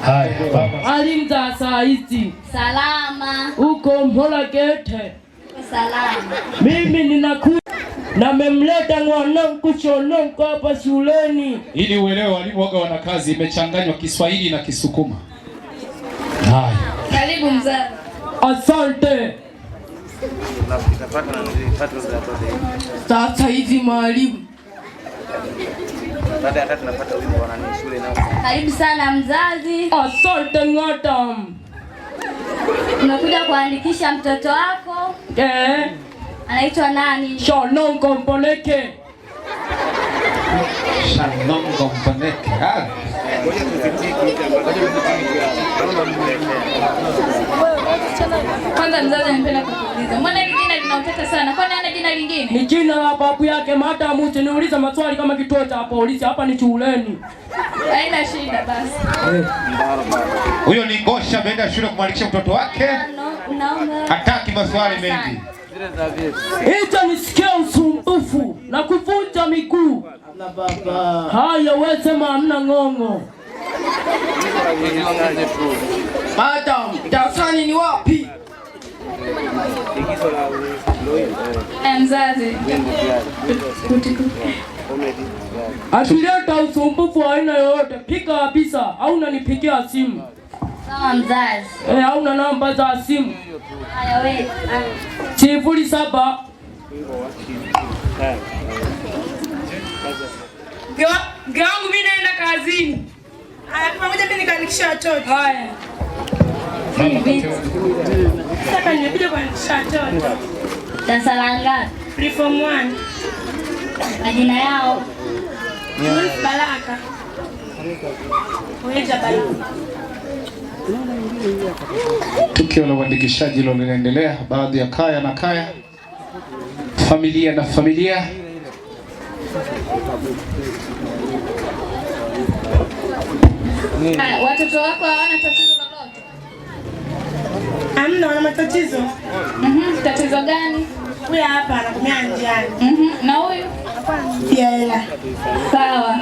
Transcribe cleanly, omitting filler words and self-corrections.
Haya baba. Alimza saa hizi. Salama. Uko Mhola Gete. Salama. Mimi ninakuja na memleta mwanangu Shononko hapa shuleni. Ili uelewe walimu waga wana kazi imechanganywa Kiswahili na Kisukuma. Haya. Karibu mzazi. Asante. Sasa hivi mwalimu. Karibu sana mzazi. Asante ngata. Unakuja kuandikisha mtoto wako? Anaitwa nani? Shononko Mpoleke. Shononko Mpoleke. Kwanza mzazi anapenda kukuuliza. Mbona hili jina linautata sana? Kwani ana jina lingine? Ni jina la babu yake, mata muti niuliza maswali kama kituo cha polisi. Hapa ni shuleni. Haina shida basi. Huyo ni Ngosha ameenda shule kumwandikisha mtoto wake. Hataki maswali mengi. Hicho nisikia usumbufu na kuvunja miguu. Na baba. Haya wewe sema hamna ngongo. Madam, darasani ni wapi? Mzazi. Akileta usumbufu wa aina yoyote, pika kabisa au unanipigia simu. Sawa mzazi. Hauna namba za simu? Haya wewe. 07. Gangu mimi naenda kazini. Haya pamoja mimi nikaandikisha watoto. Haya. Sasa nimekuja kuandikisha watoto. Darasa la ngapi? Reform 1. Majina yao? Baraka. Weja Baraka. Tukio la uandikishaji hilo linaendelea, baadhi ya kaya na kaya, familia na familia. Watoto wako hawana tatizo lolote? Hamna, wana matatizo. Tatizo gani? Huyu hapa anakumia njiani. Na huyu? Pia hela. Sawa.